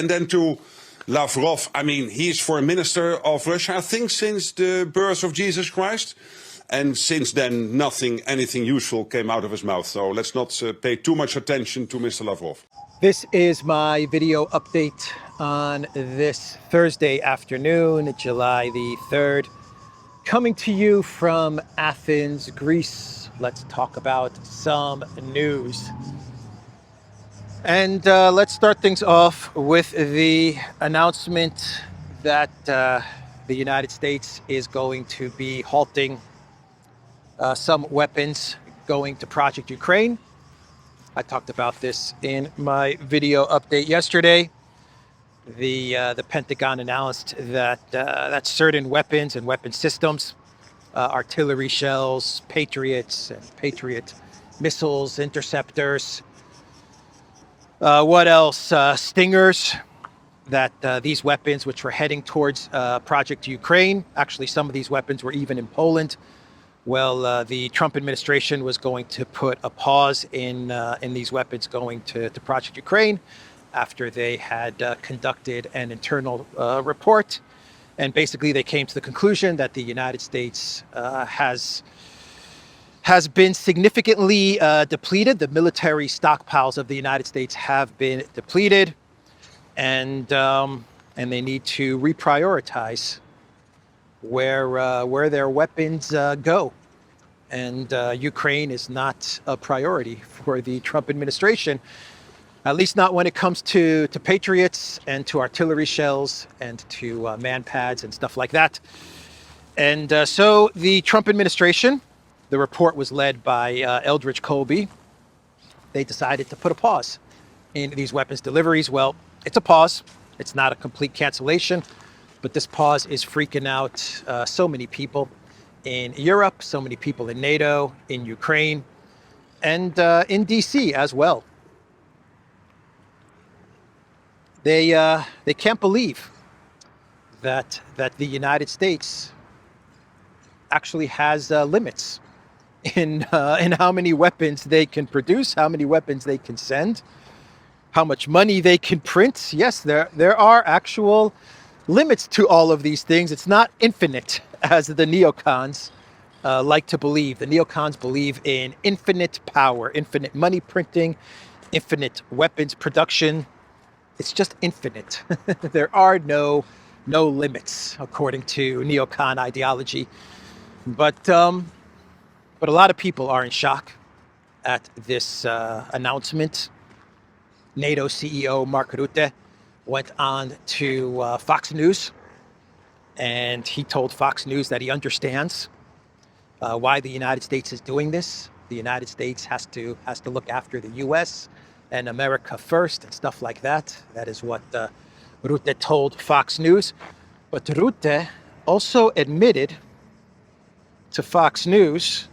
And then to Lavrov, I mean, he's foreign minister of Russia, I think, since the birth of Jesus Christ. And since then, anything useful came out of his mouth. So let's not pay too much attention to Mr. Lavrov. This is my video update on this Thursday afternoon, July the 3rd. Coming to you from Athens, Greece. Let's talk about some news. And let's start things off with the announcement that the United States is going to be halting some weapons going to Project Ukraine. I talked about this in my video update yesterday. The Pentagon announced that certain weapons and weapon systems, artillery shells, Patriots and Patriot missiles, interceptors, what else? Stingers, that these weapons which were heading towards Project Ukraine, actually some of these weapons were even in Poland. Well, the Trump administration was going to put a pause in these weapons going to Project Ukraine after they had conducted an internal report. And basically they came to the conclusion that the United States has been significantly depleted. The military stockpiles of the United States have been depleted, and they need to reprioritize where their weapons go. And Ukraine is not a priority for the Trump administration, at least not when it comes to Patriots and to artillery shells and to man pads and stuff like that. And so the Trump administration, the report was led by Eldridge Colby. They decided to put a pause in these weapons deliveries. Well, it's a pause. It's not a complete cancellation, but this pause is freaking out so many people in Europe, so many people in NATO, in Ukraine, and in DC as well. They can't believe that the United States actually has limits in how many weapons they can produce, how many weapons they can send, how much money they can print. Yes, there are actual limits to all of these things. It's not infinite, as the neocons like to believe. The neocons believe in infinite power, infinite money printing, infinite weapons production. It's just infinite. There are no limits, according to neocon ideology. But a lot of people are in shock at this announcement. NATO CEO Mark Rutte went on to Fox News, and he told Fox News that he understands why the United States is doing this. The United States has to look after the U.S. and America first and stuff like that. That is what Rutte told Fox News. But Rutte also admitted to Fox News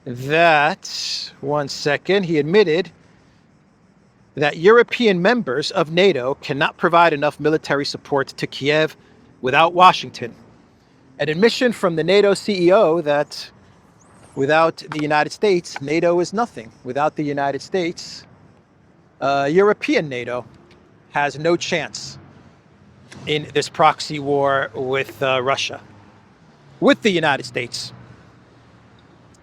that, one second, he admitted that European members of NATO cannot provide enough military support to Kiev without Washington. An admission from the NATO CEO that without the United States, NATO is nothing. Without the United States, European NATO has no chance in this proxy war with Russia. With the United States,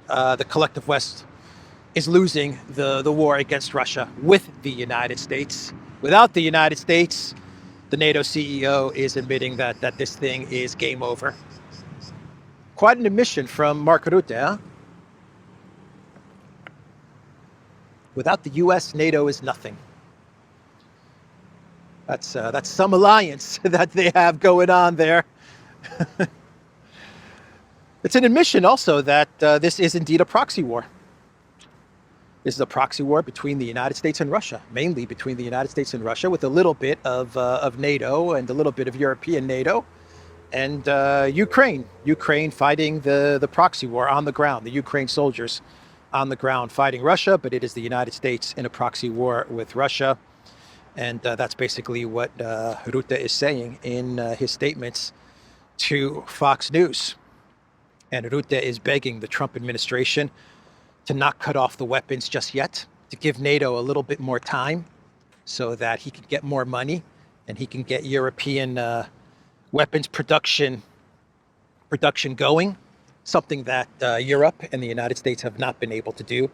the collective West is losing the war against Russia with the United States. Without the United States, the NATO CEO is admitting that this thing is game over. Quite an admission from Mark Rutte, huh? Without the U.S., NATO is nothing. That's some alliance that they have going on there. It's an admission also that this is indeed a proxy war. This is a proxy war between the United States and Russia, mainly between the United States and Russia, with a little bit of NATO and a little bit of European NATO, and Ukraine fighting the proxy war on the ground, the Ukraine soldiers on the ground fighting Russia, but it is the United States in a proxy war with Russia. And that's basically what Rutte is saying in his statements to Fox News. And Rutte is begging the Trump administration to not cut off the weapons just yet, to give NATO a little bit more time so that he could get more money and he can get European weapons production going, something that Europe and the United States have not been able to do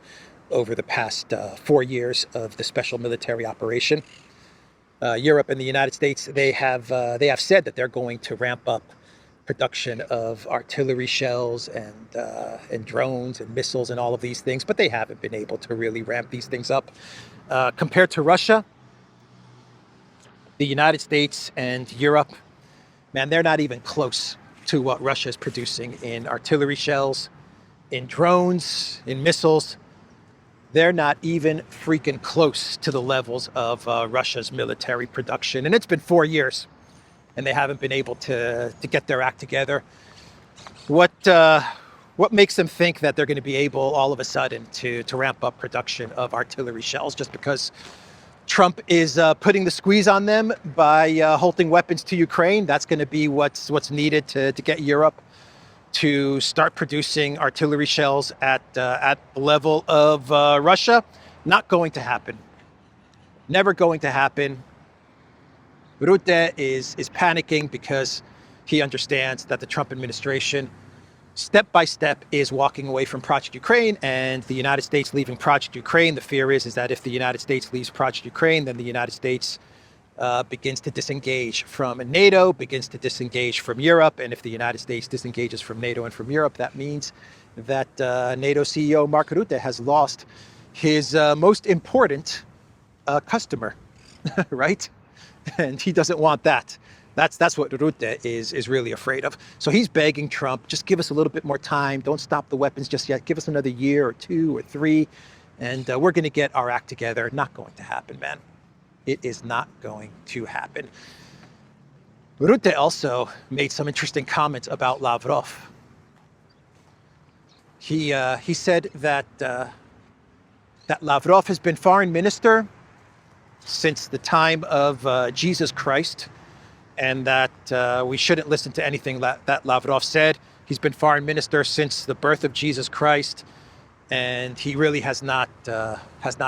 over the past 4 years of the special military operation. Europe and the United States, they have said that they're going to ramp up production of artillery shells and drones and missiles and all of these things, but they haven't been able to really ramp these things up. Compared to Russia, the United States and Europe, man, they're not even close to what Russia is producing in artillery shells, in drones, in missiles. They're not even freaking close to the levels of Russia's military production. And it's been 4 years, and they haven't been able to get their act together. What makes them think that they're going to be able all of a sudden to ramp up production of artillery shells just because Trump is putting the squeeze on them by halting weapons to Ukraine? That's going to be what's needed to get Europe to start producing artillery shells at the level of Russia. Not going to happen. Never going to happen. Rutte is panicking because he understands that the Trump administration, step by step, is walking away from Project Ukraine, and the United States leaving Project Ukraine. The fear is that if the United States leaves Project Ukraine, then the United States begins to disengage from NATO, begins to disengage from Europe. And if the United States disengages from NATO and from Europe, that means that NATO CEO Mark Rutte has lost his most important customer, right? And he doesn't want that. That's what Rutte is really afraid of. So he's begging Trump, just give us a little bit more time. Don't stop the weapons just yet. Give us another year or 2 or 3, and we're going to get our act together. Not going to happen, man. It is not going to happen. Rutte also made some interesting comments about Lavrov. He said that Lavrov has been foreign minister since the time of Jesus Christ, and that we shouldn't listen to anything that Lavrov said. He's been foreign minister since the birth of Jesus Christ, and he really has not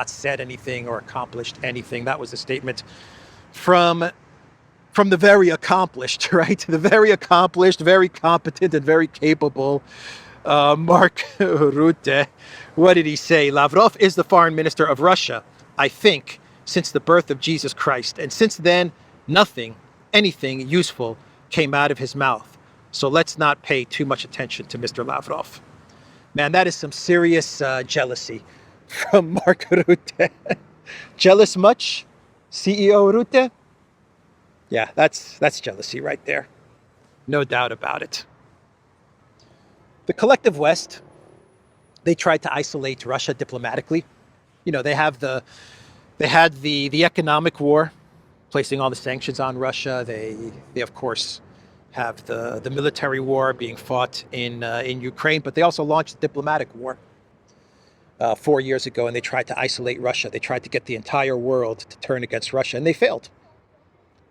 said anything or accomplished anything. That was a statement from the very accomplished, right? The very accomplished, very competent, and very capable Mark Rutte. What did he say? Lavrov is the foreign minister of Russia, I think, since the birth of Jesus Christ. And since then, anything useful came out of his mouth. So let's not pay too much attention to Mr. Lavrov. Man, that is some serious jealousy from Mark Rutte. Jealous much, CEO Rutte? Yeah, that's jealousy right there. No doubt about it. The collective West, they tried to isolate Russia diplomatically. You know, they had the economic war, placing all the sanctions on Russia. They of course have the military war being fought in Ukraine, but they also launched a diplomatic war 4 years ago, and they tried to isolate Russia. They tried to get the entire world to turn against Russia, and they failed.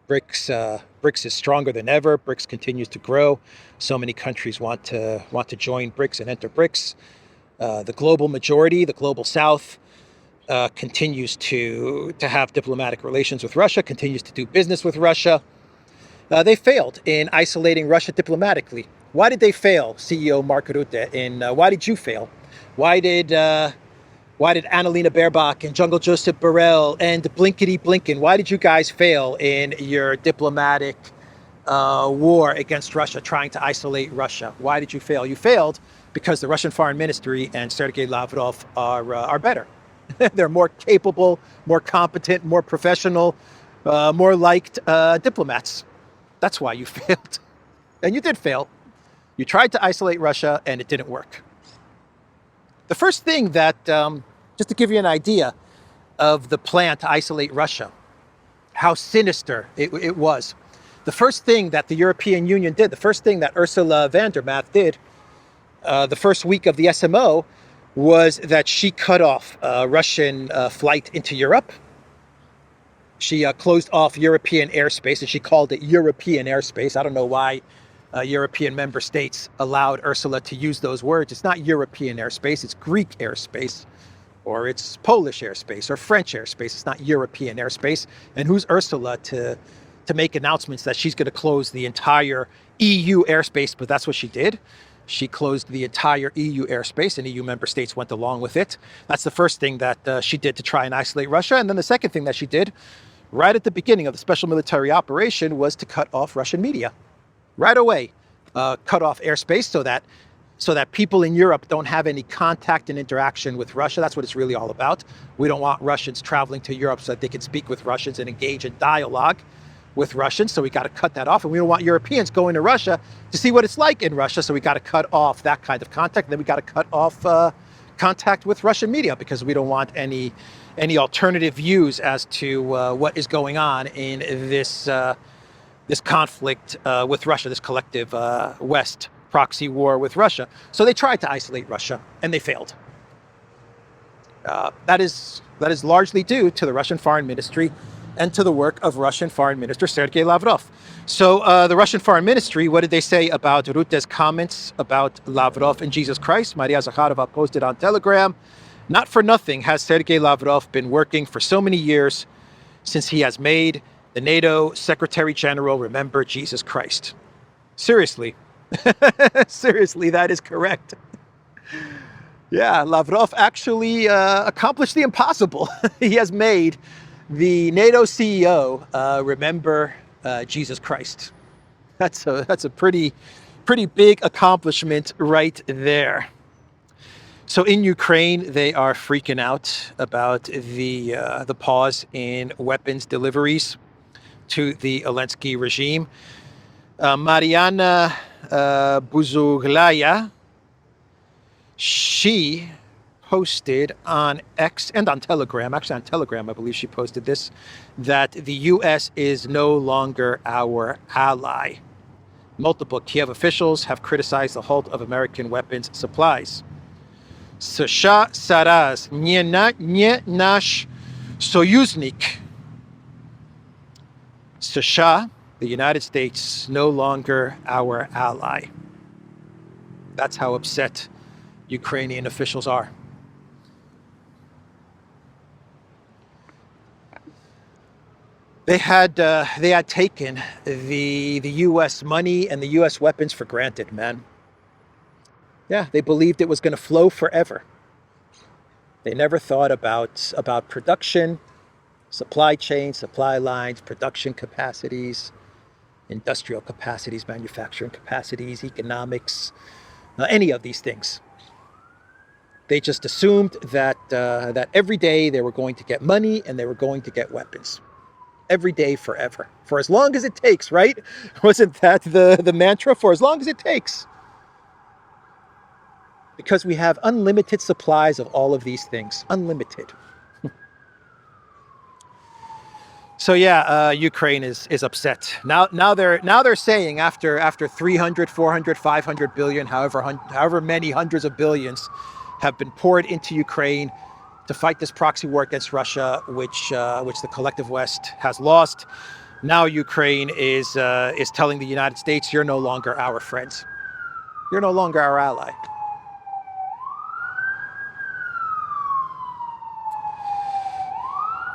BRICS is stronger than ever. BRICS continues to grow. So many countries want to join BRICS and enter BRICS. The global majority, the global South, continues to have diplomatic relations with Russia, continues to do business with Russia. They failed in isolating Russia diplomatically. Why did they fail, CEO Mark Rutte? And why did you fail? Why did Annalena Baerbock and Jungle Joseph Borrell and Blinkety Blinken, why did you guys fail in your diplomatic war against Russia, trying to isolate Russia? Why did you fail? You failed because the Russian Foreign Ministry and Sergei Lavrov are better. They're more capable, more competent, more professional, more liked diplomats. That's why you failed. And you did fail. You tried to isolate Russia, and it didn't work. The first thing that, just to give you an idea of the plan to isolate Russia, how sinister it was. The first thing that the European Union did, the first thing that Ursula von der Leyen did the first week of the SMO was that she cut off Russian flight into Europe. She closed off European airspace, and she called it European airspace. I don't know why European member states allowed Ursula to use those words. It's not European airspace, it's Greek airspace, or it's Polish airspace, or French airspace. It's not European airspace. And who's Ursula to to make announcements that she's going to close the entire EU airspace, but that's what she did. She closed the entire EU airspace, and EU member states went along with it. That's the first thing that she did to try and isolate Russia. And then the second thing that she did right at the beginning of the special military operation was to cut off Russian media. Right away, cut off airspace so that people in Europe don't have any contact and interaction with Russia. That's what it's really all about. We don't want Russians traveling to Europe so that they can speak with Russians and engage in dialogue with Russians. So we got to cut that off. And we don't want Europeans going to Russia to see what it's like in Russia. So we got to cut off that kind of contact. And then we got to cut off contact with Russian media, because we don't want any alternative views as to what is going on in this conflict with Russia, this collective West proxy war with Russia. So they tried to isolate Russia, and they failed. That is largely due to the Russian Foreign Ministry and to the work of Russian Foreign Minister Sergei Lavrov. So the Russian Foreign Ministry, what did they say about Rutte's comments about Lavrov and Jesus Christ? Maria Zakharova posted on Telegram, "Not for nothing has Sergei Lavrov been working for so many years since he has made the NATO Secretary General remember Jesus Christ." Seriously. Seriously, that is correct. Yeah, Lavrov actually accomplished the impossible. He has made the NATO CEO remember Jesus Christ. That's a pretty big accomplishment right there. So in Ukraine, they are freaking out about the pause in weapons deliveries to the Alinski regime. Mariana Bezuglaya, she posted on X and on Telegram, actually on Telegram, I believe she posted this, that the U.S. is no longer our ally. Multiple Kiev officials have criticized the halt of American weapons supplies. США зараз не наш союзник. США, the United States, no longer our ally. That's how upset Ukrainian officials are. They had taken the U.S. money and the U.S. weapons for granted, man. Yeah, they believed it was going to flow forever. They never thought about production, supply chain, supply lines, production capacities, industrial capacities, manufacturing capacities, economics, any of these things. They just assumed that every day they were going to get money and they were going to get weapons. Every day, forever. For as long as it takes, right? Wasn't that the mantra? For as long as it takes. Because we have unlimited supplies of all of these things. Unlimited. So yeah, Ukraine is upset. Now they're saying after 300, 400, 500 billion, however many hundreds of billions have been poured into Ukraine to fight this proxy war against Russia, which the collective West has lost. Now Ukraine is telling the United States, you're no longer our friends. You're no longer our ally.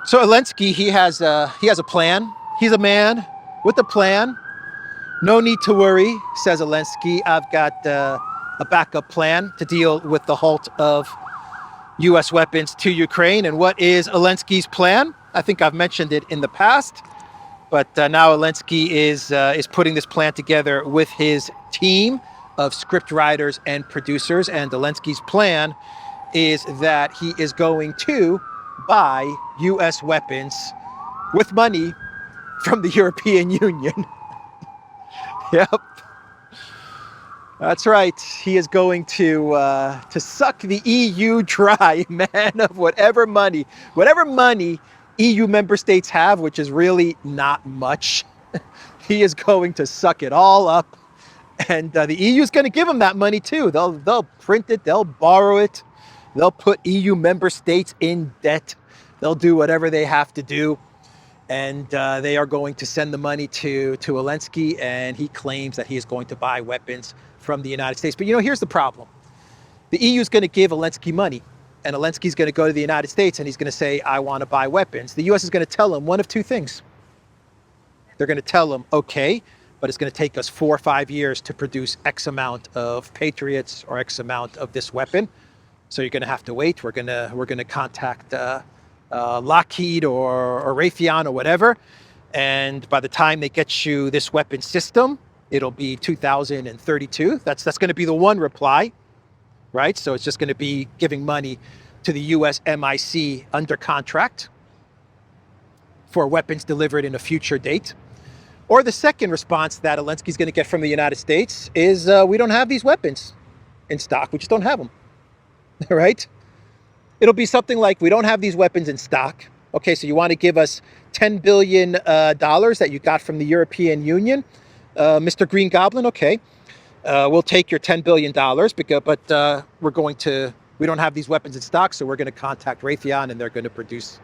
So Alinski, he has a plan. He's a man with a plan. No need to worry, says Alinski. I've got a backup plan to deal with the halt of U.S. weapons to Ukraine. And what is Alinski's plan? I think I've mentioned it in the past, but now Alinski is putting this plan together with his team of script writers and producers. And Alinski's plan is that he is going to buy U.S. weapons with money from the European Union. Yep. That's right. He is going to suck the EU dry, man, of whatever money EU member states have, which is really not much. He is going to suck it all up, and the EU is going to give him that money too. They'll print it, they'll borrow it, they'll put EU member states in debt. They'll do whatever they have to do, and they are going to send the money to Alinski, and he claims that he is going to buy weapons from the United States. But here's the problem. The EU is going to give Alinski money, and Alinski is going to go to the United States and he's going to say, I want to buy weapons. The US is going to tell him one of two things. they're going to tell them, okay, but it's going to take us 4 or 5 years to produce X amount of Patriots or X amount of this weapon. So you're going to have to wait. We're going to contact Lockheed or Raytheon or whatever. And by the time they get you this weapon system, it'll be 2032. That's going to be the one reply, right? So it's just going to be giving money to the US MIC under contract for weapons delivered in a future date. Or the second response that Alinski's going to get from the United States is, we don't have these weapons in stock. We just don't have them, right? It'll be something like, we don't have these weapons in stock. Okay, so you want to give us $10 billion that you got from the European Union, Mr. Green Goblin? Okay, we'll take your $10 billion, but we don't have these weapons in stock, so we're going to contact Raytheon, and they're going to produce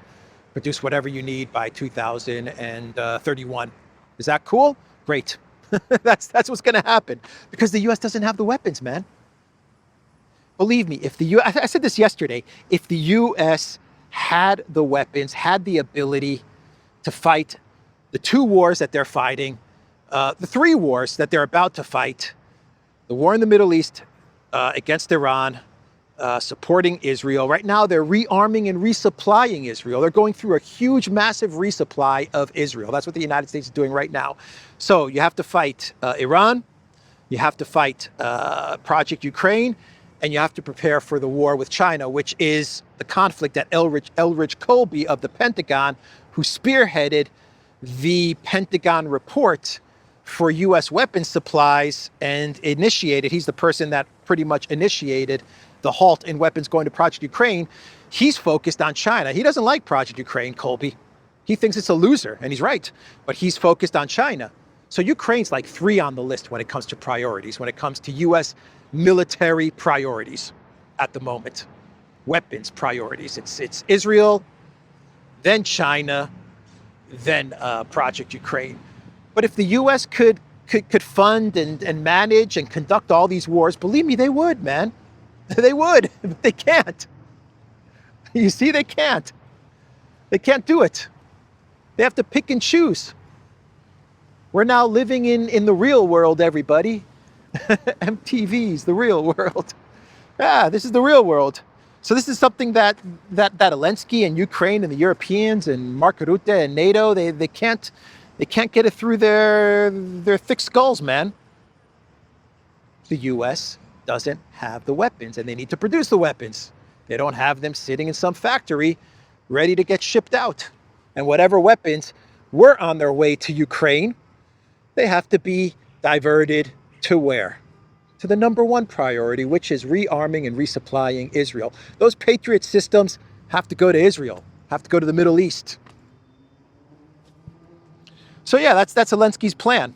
whatever you need by 2031. Is that cool? Great. That's what's going to happen, because the U.S. doesn't have the weapons, man. Believe me, if I said this yesterday, if the U.S. had the weapons, had the ability to fight the 2 wars that they're fighting, the 3 wars that they're about to fight, the war in the Middle East against Iran, supporting Israel. Right now, they're rearming and resupplying Israel. They're going through a huge, massive resupply of Israel. That's what the United States is doing right now. So you have to fight Iran, you have to fight Project Ukraine, and you have to prepare for the war with China, which is the conflict that Elridge Colby of the Pentagon, who spearheaded the Pentagon report for U.S. weapons supplies and initiated, he's the person that pretty much initiated the halt in weapons going to Project Ukraine. He's focused on China. He doesn't like Project Ukraine, Colby. He thinks it's a loser, and he's right, but he's focused on China. So Ukraine's like 3 on the list when it comes to priorities, when it comes to U.S. military priorities at the moment. Weapons priorities. It's Israel, then China, then Project Ukraine. But if the U.S. could fund and manage and conduct all these wars, believe me, they would, man. They would, but they can't. You see, they can't. They can't do it. They have to pick and choose. We're now living in the real world, everybody. MTV's the real world. Yeah, this is the real world. So this is something that Alinski and Ukraine and the Europeans and Mark Rutte and NATO, they can't get it through their thick skulls, man. The U.S. doesn't have the weapons, and they need to produce the weapons. They don't have them sitting in some factory ready to get shipped out. And whatever weapons were on their way to Ukraine, they have to be diverted to where? To the number 1 priority, which is rearming and resupplying Israel. Those Patriot systems have to go to Israel, have to go to the Middle East. So yeah, that's Alinski's plan.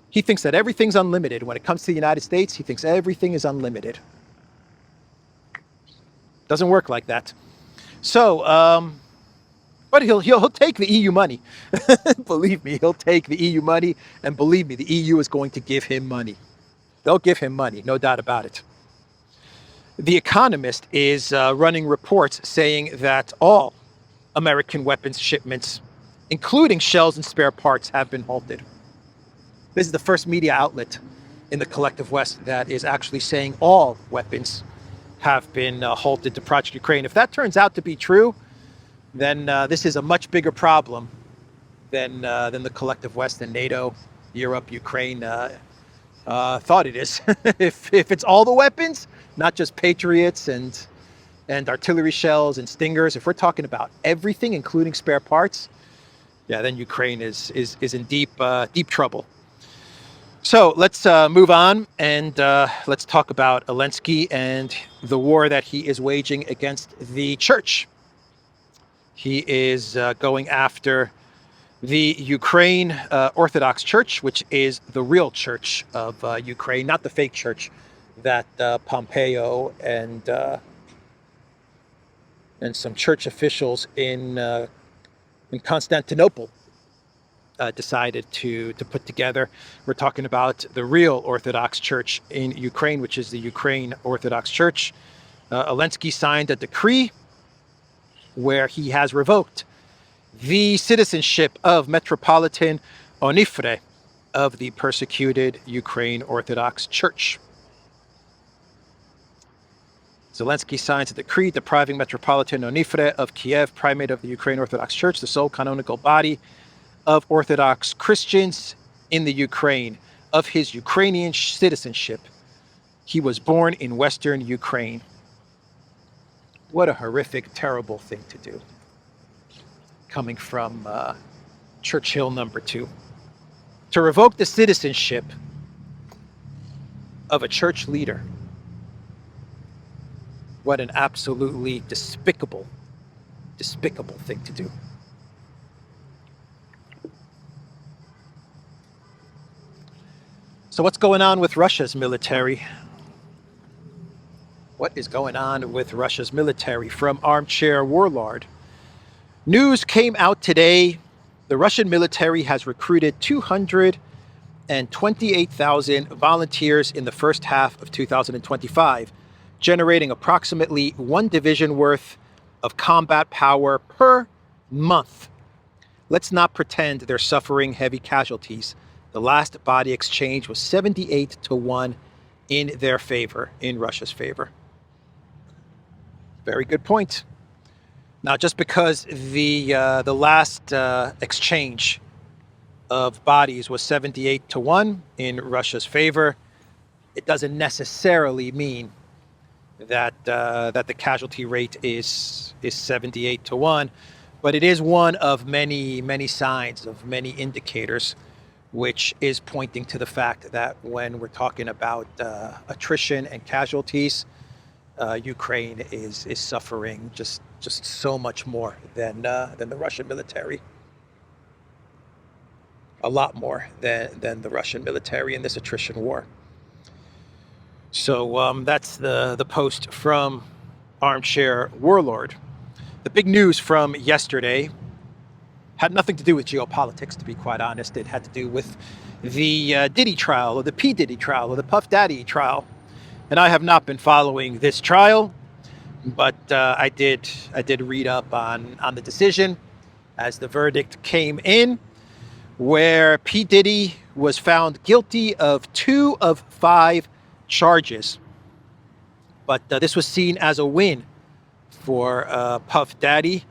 He thinks that everything's unlimited. When it comes to the United States, he thinks everything is unlimited. Doesn't work like that. So, but he'll take the EU money. Believe me, he'll take the EU money, and believe me, the EU is going to give him money. They'll give him money, no doubt about it. The Economist is running reports saying that all American weapons shipments, including shells and spare parts, have been halted. This is the first media outlet in the collective West that is actually saying all weapons have been halted to Project Ukraine. If that turns out to be true, then this is a much bigger problem than the collective West and NATO, Europe, Ukraine thought it is. if it's all the weapons, not just Patriots and artillery shells and Stingers, if we're talking about everything, including spare parts, yeah, then Ukraine is in deep trouble. So let's move on, and let's talk about Alinski and the war that he is waging against the church. He is going after the Ukraine Orthodox Church, which is the real church of Ukraine, not the fake church that Pompeo and some church officials in Constantinople decided to put together. We're talking about the real Orthodox Church in Ukraine, which is the Ukraine Orthodox Church. Alinski signed a decree where he has revoked the citizenship of Metropolitan Onifre of the persecuted Ukraine Orthodox Church. Zelensky signs a decree depriving Metropolitan Onifre of Kiev, primate of the Ukraine Orthodox Church, the sole canonical body of Orthodox Christians in the Ukraine, of his Ukrainian citizenship. He was born in Western Ukraine. What a horrific, terrible thing to do, coming from Churchill #2. To revoke the citizenship of a church leader. What an absolutely despicable thing to do. So what's going on with Russia's military? What is going on with Russia's military? From Armchair Warlord. News came out today. The Russian military has recruited 228,000 volunteers in the first half of 2025, generating approximately 1 division worth of combat power per month. Let's not pretend they're suffering heavy casualties. The last body exchange was 78-1 in their favor, in Russia's favor. Very good point. Now, just because the last exchange of bodies was 78-1 in Russia's favor, it doesn't necessarily mean that the casualty rate is 78-1, but it is one of many signs, of many indicators, which is pointing to the fact that when we're talking about attrition and casualties, Ukraine is suffering just so much more than the Russian military. A lot more than the Russian military in this attrition war. So that's the post from Armchair Warlord. The big news from yesterday had nothing to do with geopolitics, to be quite honest. It had to do with the Diddy trial, or the P. Diddy trial, or the Puff Daddy trial. And I have not been following this trial, but I did read up on the decision as the verdict came in, where P. Diddy was found guilty of 2 of 5 charges. But this was seen as a win for Puff Daddy,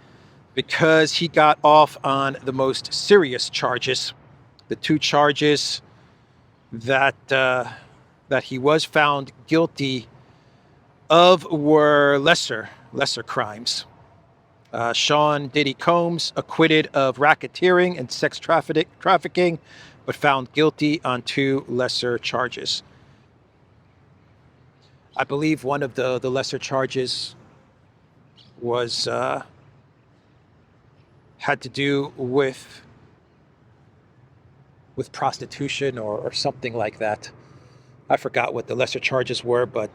because he got off on the most serious charges. The 2 charges that he was found guilty of were lesser crimes. Sean Diddy Combs acquitted of racketeering and sex trafficking, but found guilty on 2 lesser charges. I believe one of the lesser charges was had to do with prostitution or something like that. I forgot what the lesser charges were, but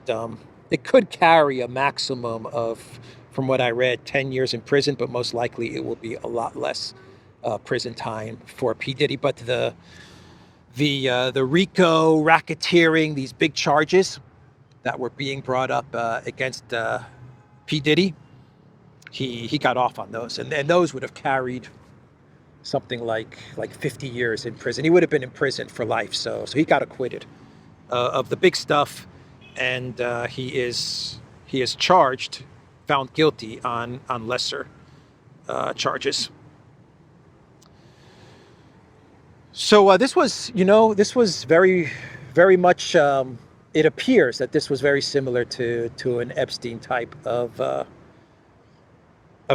it could carry a maximum of, from what I read, 10 years in prison, but most likely it will be a lot less prison time for P. Diddy. But the RICO, racketeering, these big charges that were being brought up against P. Diddy, he got off on those, and those would have carried something like 50 years in prison. He would have been in prison for life, so he got acquitted of the big stuff, and he is charged, found guilty on lesser charges. So this was very, very much. It appears that this was very similar to an Epstein type of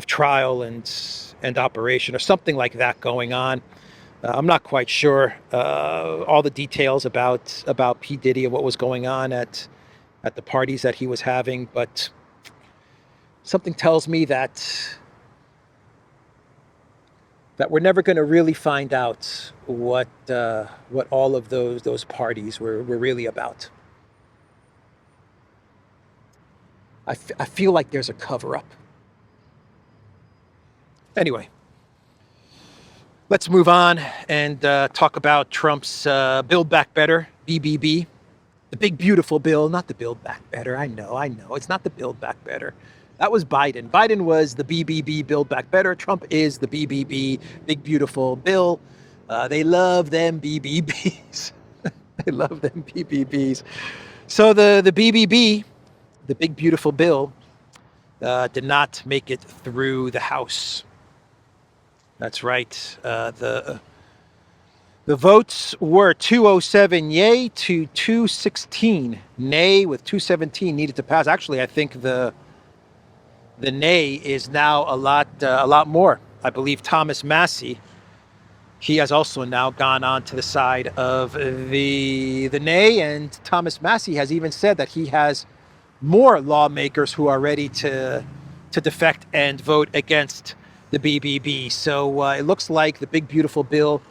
trial and operation, or something like that going on. I'm not quite sure all the details about P. Diddy and what was going on at the parties that he was having, but something tells me that we're never going to really find out what all of those parties were really about. I feel like there's a cover-up. Anyway, let's move on and talk about Trump's Build Back Better, BBB. The big, beautiful bill, not the Build Back Better. I know. It's not the Build Back Better. That was Biden. Biden was the BBB, Build Back Better. Trump is the BBB, Big Beautiful Bill. They love them BBBs. They love them BBBs. So the BBB, the Big Beautiful Bill, did not make it through the House. That's right. The votes were 207 yay to 216 nay, with 217 needed to pass. Actually, I think the nay is now a lot more. I believe Thomas Massie, he has also now gone on to the side of the nay, and Thomas Massie has even said that he has more lawmakers who are ready to defect and vote against the BBB. So it looks like the Big Beautiful Bill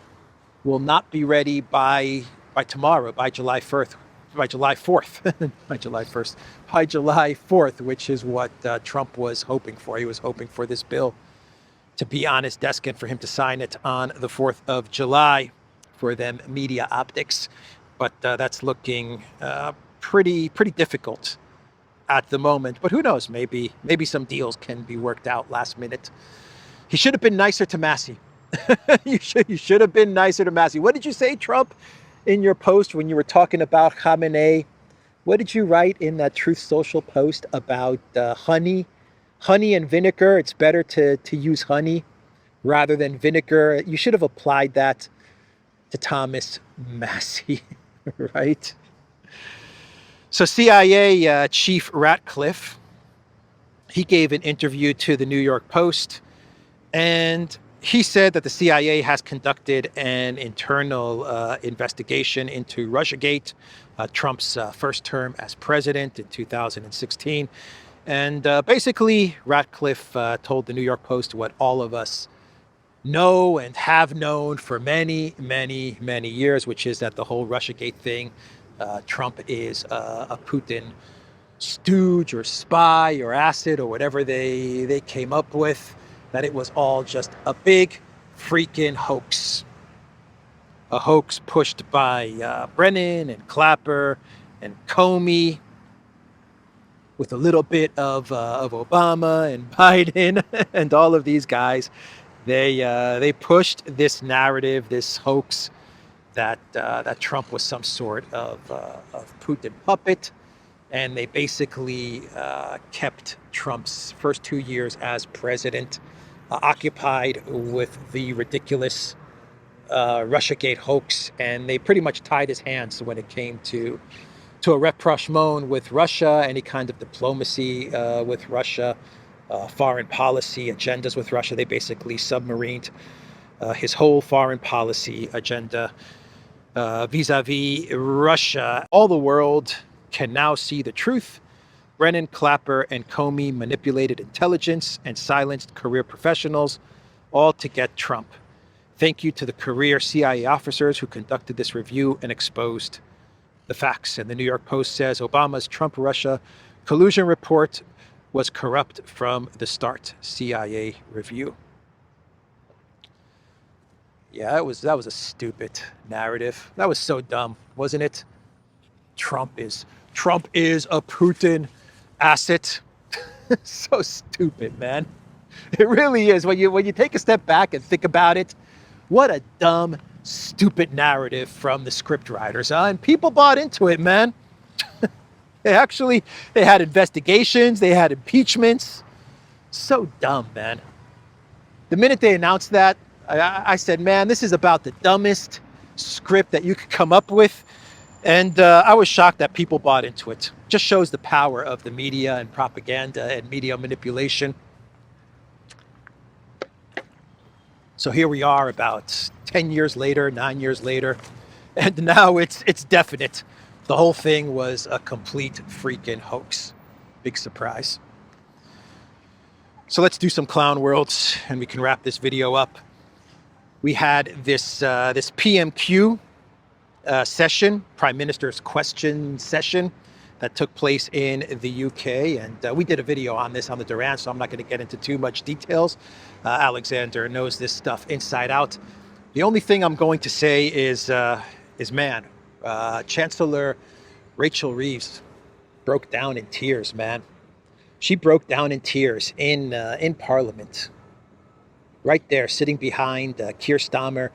will not be ready by tomorrow, by July 4th, by July 4th, by July 1st, by July 4th, which is what Trump was hoping for. He was hoping for this bill to be on his desk and for him to sign it on the 4th of July for them media optics. But that's looking pretty difficult at the moment. But who knows? Maybe some deals can be worked out last minute. He should have been nicer to Massie. You should have been nicer to Massie. What did you say, Trump, in your post when you were talking about Khamenei? What did you write in that Truth Social post about honey and vinegar? It's better to use honey rather than vinegar. You should have applied that to Thomas Massie, right? So CIA Chief Ratcliffe, he gave an interview to the New York Post, and he said that the CIA has conducted an internal investigation into RussiaGate, Trump's first term as president in 2016. And basically, Ratcliffe told the New York Post what all of us know and have known for many years, which is that the whole RussiaGate thing, Trump is a Putin stooge or spy or asset or whatever they came up with, that it was all just a big freaking hoax. A hoax pushed by Brennan and Clapper and Comey, with a little bit of Obama and Biden and all of these guys. They pushed this narrative, this hoax, that Trump was some sort of Putin puppet, and they basically kept Trump's first 2 years as president occupied with the ridiculous RussiaGate hoax, and they pretty much tied his hands when it came to a rapprochement with Russia, any kind of diplomacy with Russia, foreign policy agendas with Russia. They basically submarined his whole foreign policy agenda vis-a-vis Russia. All the world can now see the truth. Brennan, Clapper, and Comey manipulated intelligence and silenced career professionals, all to get Trump. Thank you to the career CIA officers who conducted this review and exposed the facts. And the New York Post says Obama's Trump-Russia collusion report was corrupt from the start. CIA review. Yeah, that was a stupid narrative. That was so dumb, wasn't it? Trump is a Putin asset. So stupid, man. It really is. When you take a step back and think about it, what a dumb, stupid narrative from the script writers, huh? And people bought into it, man. They had investigations, they had impeachments. So dumb, man. The minute they announced that, I said, man, this is about the dumbest script that you could come up with. And I was shocked that people bought into it. Just shows the power of the media and propaganda and media manipulation. So here we are about 10 years later, 9 years later, and now it's definite. The whole thing was a complete freaking hoax. Big surprise. So let's do some clown worlds and we can wrap this video up. We had this PMQ session, Prime Minister's question session, that took place in the UK. And we did a video on this on the Duran, so I'm not going to get into too much details. Alexander knows this stuff inside out. The only thing I'm going to say is man, Chancellor Rachel Reeves broke down in tears, man. She broke down in tears in Parliament, right there, sitting behind Keir Starmer.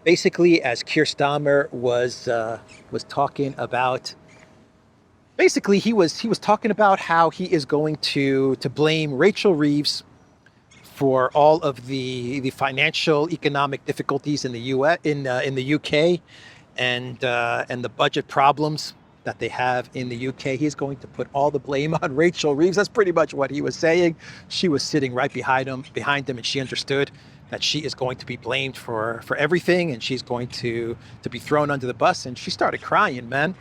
Basically, as Keir Starmer was talking about, basically he was talking about how he is going to blame Rachel Reeves for all of the financial economic difficulties in the US in the UK, and the budget problems that they have in the UK. He's going to put all the blame on Rachel Reeves. That's pretty much what he was saying. She was sitting right behind him, and she understood that she is going to be blamed for everything, and she's going to be thrown under the bus. And she started crying, man.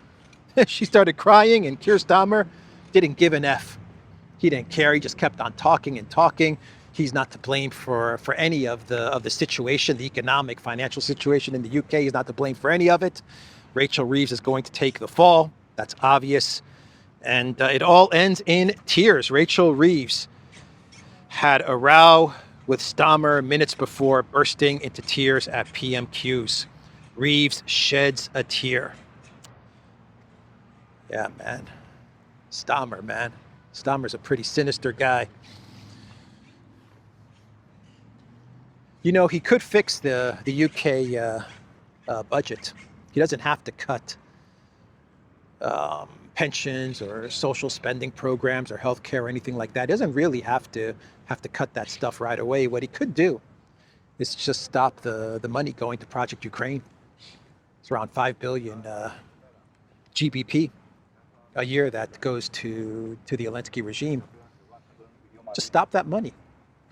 She started crying, and Keir Starmer didn't give an F. He didn't care. He just kept on talking and talking. He's not to blame for any of the situation, the economic, financial situation in the UK. He's not to blame for any of it. Rachel Reeves is going to take the fall. That's obvious. And it all ends in tears. Rachel Reeves had a row with Starmer minutes before bursting into tears at PMQs. Reeves sheds a tear. Yeah, man. Starmer, man. Starmer's a pretty sinister guy. You know, he could fix the UK budget. He doesn't have to cut pensions or social spending programs or healthcare or anything like that. He doesn't really have to cut that stuff right away. What he could do is just stop the money going to Project Ukraine. It's around 5 billion GBP a year that goes to the Alinski regime. Just stop that money.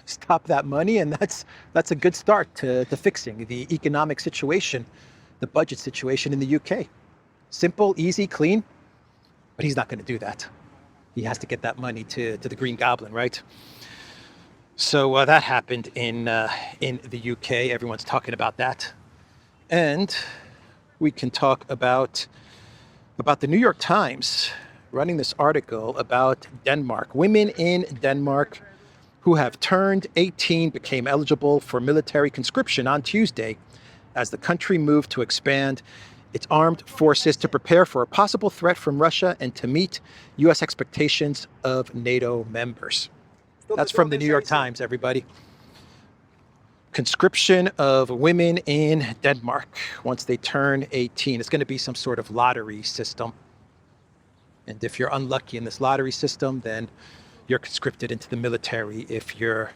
Stop that money, and that's a good start to fixing the economic situation, the budget situation in the UK. Simple, easy, clean, but he's not going to do that. He has to get that money to the Green Goblin, right? So that happened in the UK. Everyone's talking about that, and we can talk about the New York Times running this article about Denmark. Women in Denmark who have turned 18 became eligible for military conscription on Tuesday as the country moved to expand its armed forces to prepare for a possible threat from Russia and to meet U.S. expectations of NATO members. That's from the New York Times, everybody. Conscription of women in Denmark once they turn 18. It's going to be some sort of lottery system. And if you're unlucky in this lottery system, then you're conscripted into the military if you're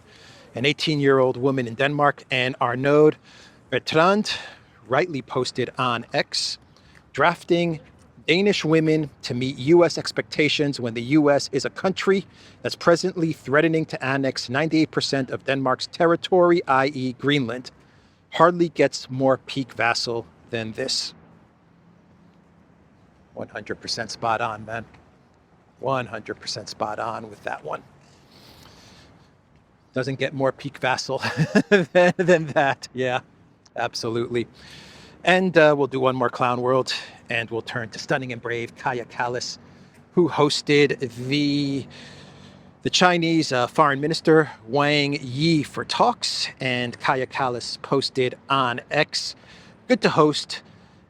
an 18-year-old woman in Denmark. And Arnaud Bertrand rightly posted on X, drafting Danish women to meet U.S. expectations when the U.S. is a country that's presently threatening to annex 98% of Denmark's territory, i.e. Greenland, hardly gets more peak vassal than this. 100% spot on, man. 100% spot on with that one. Doesn't get more peak vassal than that. Yeah, absolutely. And we'll do one more Clown World, and we'll turn to stunning and brave Kaya Kallas, who hosted the Chinese Foreign Minister Wang Yi for talks. And Kaya Kallas posted on X, good to host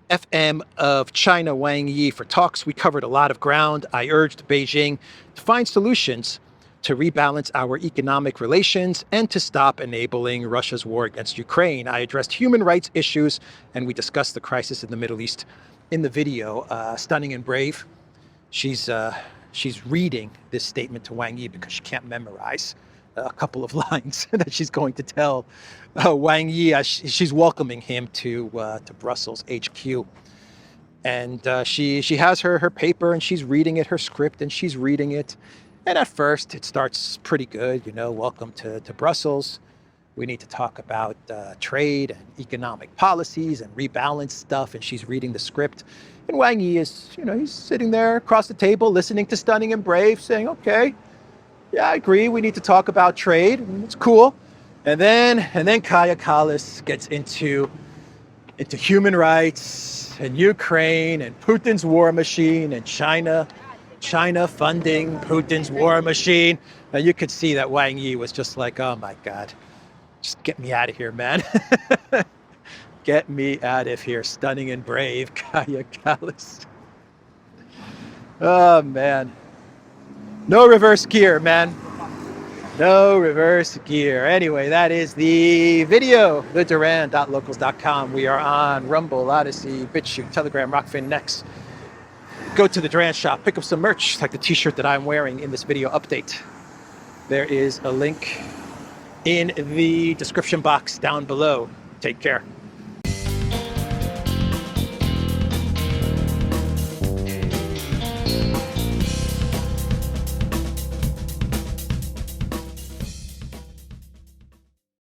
FM of China Wang Yi for talks. We covered a lot of ground. I urged Beijing to find solutions to rebalance our economic relations and to stop enabling Russia's war against Ukraine. I addressed human rights issues, and we discussed the crisis in the Middle East. In the video, Stunning and Brave, she's reading this statement to Wang Yi because she can't memorize a couple of lines that she's going to tell Wang Yi. She's welcoming him to Brussels HQ, and she has her paper, and she's reading it, her script, and she's reading it. And at first, it starts pretty good. You know, welcome to Brussels. We need to talk about trade and economic policies and rebalance stuff. And she's reading the script. And Wang Yi is, he's sitting there across the table, listening to Stunning and Brave, saying, okay, yeah, I agree. We need to talk about trade. It's cool. And then Kaya Kallas gets into human rights and Ukraine and Putin's war machine and China funding Putin's war machine. And you could see that Wang Yi was just like, oh my God, just get me out of here, man. Get me out of here. Stunning and brave, Kaya Kallas. Oh man. No reverse gear, man. No reverse gear. Anyway, that is the video, theduran.locals.com. We are on Rumble, Odyssey, BitChute, Telegram, Rockfin, Next. Go to the Duran shop, pick up some merch, like the t-shirt that I'm wearing in this video update. There is a link in the description box down below. Take care.